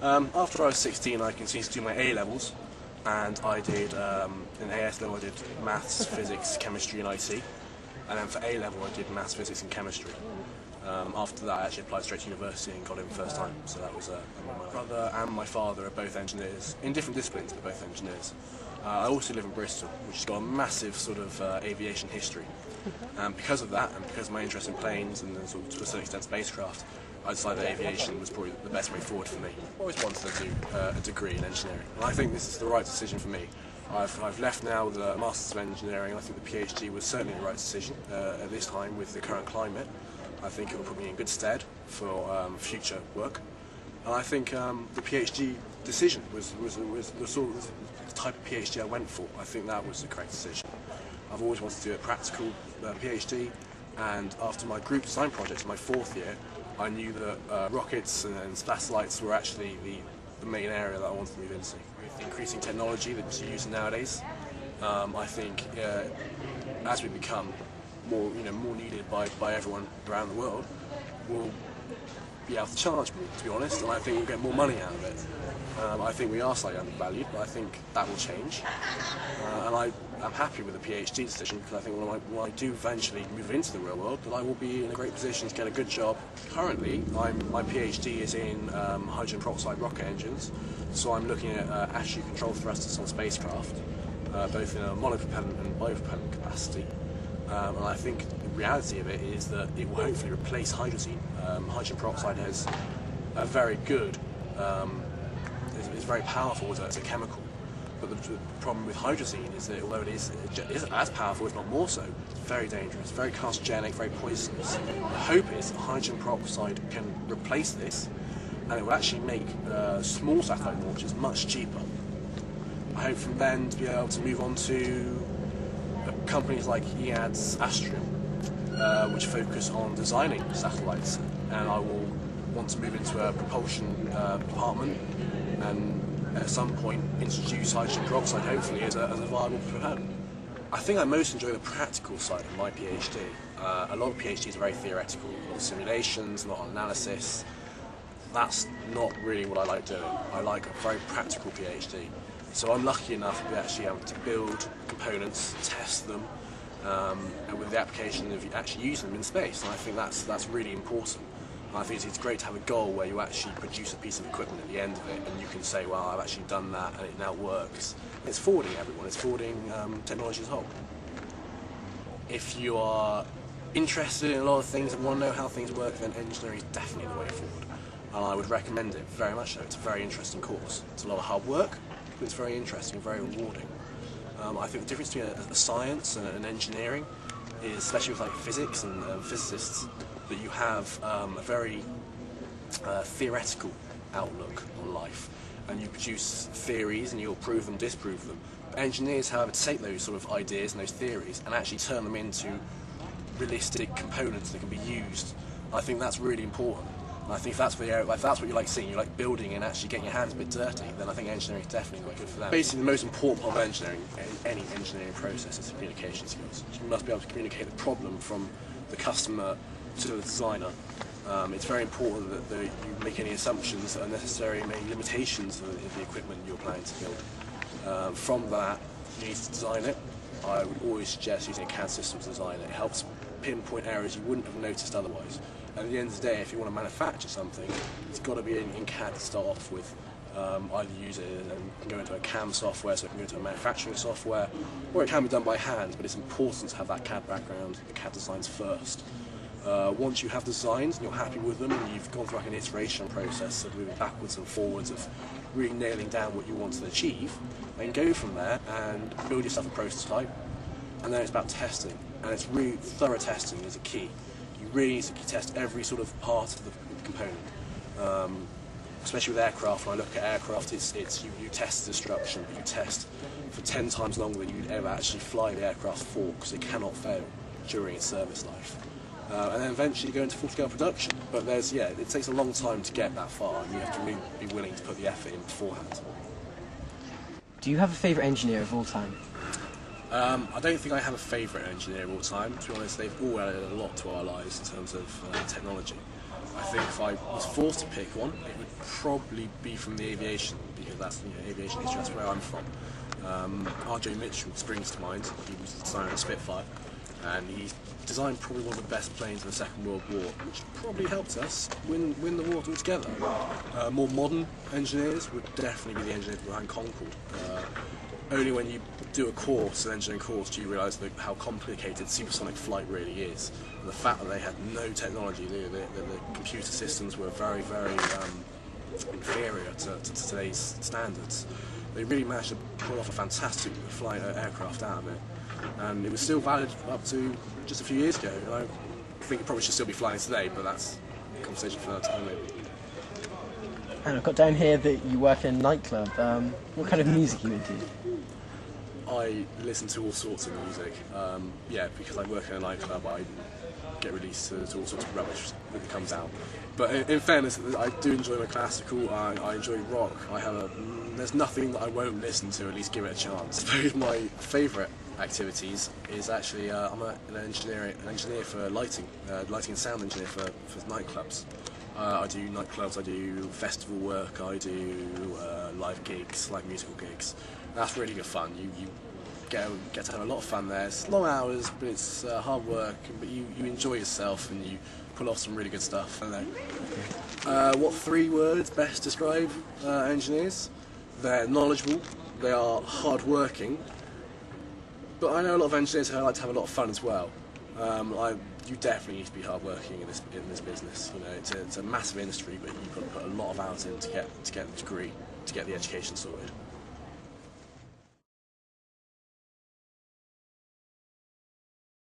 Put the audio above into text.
After I was 16, I continued to do my A-levels, and I did, in AS level I did maths, physics, chemistry and IT, and then for A-level I did maths, physics and chemistry. After that I actually applied straight to university and got in first time, so that was my brother and my father are both engineers, in different disciplines but both engineers. I also live in Bristol, which has got a massive sort of aviation history, and because of that, and because of my interest in planes and sort of, to a certain extent spacecraft, I decided that aviation was probably the best way forward for me. I always wanted to do a degree in engineering, and I think this is the right decision for me. I've left now with a Masters of Engineering, and I think the PhD was certainly the right decision at this time with the current climate. I think it will put me in good stead for future work, and I think the PhD decision was the sort of the type of PhD I went for. I think that was the correct decision. I've always wanted to do a practical PhD, and after my group design project in my fourth year, I knew that rockets and satellites were actually the main area that I wanted to move into. With the increasing technology that's used nowadays, I think as we become more needed by everyone around the world, we'll be able to charge more, to be honest, and I think we'll get more money out of it. I think we are slightly undervalued, but I think that will change. And I'm happy with the PhD decision, because I think when I do eventually move into the real world, that I will be in a great position to get a good job. Currently, my PhD is in hydrogen peroxide rocket engines, so I'm looking at attitude control thrusters on spacecraft, both in a monopropellant and bipropellant capacity. And I think the reality of it is that it will hopefully replace hydrazine. Hydrogen peroxide has a very good, is very powerful as a chemical. But the problem with hydrazine is that although it is as powerful, if not more so, it's very dangerous, very carcinogenic, very poisonous. The hope is that hydrogen peroxide can replace this, and it will actually make small satellite launches much cheaper. I hope from then to be able to move on to companies like EAD's Astrium, which focus on designing satellites, and I will want to move into a propulsion department and at some point introduce hydrogen peroxide hopefully as a viable propellant. I think I most enjoy the practical side of my PhD. A lot of PhDs are very theoretical, a lot of simulations, a lot of analysis. That's not really what I like doing. I like a very practical PhD. So I'm lucky enough to be actually able to build components, test them, and with the application of actually using them in space. And I think that's really important. And I think it's great to have a goal where you actually produce a piece of equipment at the end of it, and you can say, well, I've actually done that, and it now works. It's forwarding everyone. It's forwarding technology as a whole. If you are interested in a lot of things and want to know how things work, then engineering is definitely the way forward. And I would recommend it very much so. It's a very interesting course. It's a lot of hard work, but it's very interesting and very rewarding. I think the difference between a science and an engineering is, especially with like physics and physicists, that you have a very theoretical outlook on life, and you produce theories and you'll prove them, disprove them. But engineers, however, take those sort of ideas and those theories and actually turn them into realistic components that can be used. I think that's really important. And I think if that's what you like seeing, you like building and actually getting your hands a bit dirty, then I think engineering is definitely quite good for that. Basically, the most important part of engineering, in any engineering process, is communication skills. You must be able to communicate the problem from the customer to the designer. It's very important that you make any assumptions that are necessary, and any limitations of the equipment you're planning to build. From that, you need to design it. I would always suggest using a CAD system to design it. It helps pinpoint areas you wouldn't have noticed otherwise. And at the end of the day, if you want to manufacture something, it's got to be in CAD to start off with. Either use it and go into a CAM software, so it can go into a manufacturing software, or it can be done by hand, but it's important to have that CAD background, the CAD designs first. Once you have designs and you're happy with them, and you've gone through like an iteration process of moving backwards and forwards, of really nailing down what you want to achieve, then go from there and build yourself a prototype, and then it's about testing. And it's really thorough testing is a key. You really need to test every sort of part of the component. Especially with aircraft, when I look at aircraft, you test destruction, but you test for 10 times longer than you'd ever actually fly the aircraft for, because it cannot fail during its service life. And then eventually you go into full-scale production. But it takes a long time to get that far, and you have to really be willing to put the effort in beforehand. Do you have a favourite engineer of all time? I don't think I have a favourite engineer of all time. To be honest, they've all added a lot to our lives in terms of technology. I think if I was forced to pick one, it would probably be from the aviation, because that's aviation history, that's where I'm from. R.J. Mitchell springs to mind. He was the designer of the Spitfire, and he designed probably one of the best planes in the Second World War, which probably helped us win the war altogether. More modern engineers would definitely be the engineers behind Concorde. Only when you do a course, an engineering course, do you realise how complicated supersonic flight really is. And the fact that they had no technology, the computer systems were very, very inferior to today's standards. They really managed to pull off a fantastic flight aircraft out of it. And it was still valid up to just a few years ago. And I think it probably should still be flying today, but that's a conversation for another time maybe. And I've got down here that you work in a nightclub. What kind of music are you into? I listen to all sorts of music. Yeah, because I work in a nightclub, I get released to all sorts of rubbish that comes out. But in fairness, I do enjoy my classical, I enjoy rock. There's nothing that I won't listen to, at least give it a chance. I suppose my favourite activities is actually, I'm an engineer for lighting and sound engineer for nightclubs. I do nightclubs, I do festival work, I do live gigs, live musical gigs. That's really good fun. You get to have a lot of fun there. It's long hours, but it's hard work, but you enjoy yourself and you pull off some really good stuff. I don't know. What 3 words best describe engineers? They're knowledgeable, they are hard-working, but I know a lot of engineers who like to have a lot of fun as well. You definitely need to be hard-working in this business. You know, it's a massive industry, but you've got to put a lot of hours in to get the degree, to get the education sorted.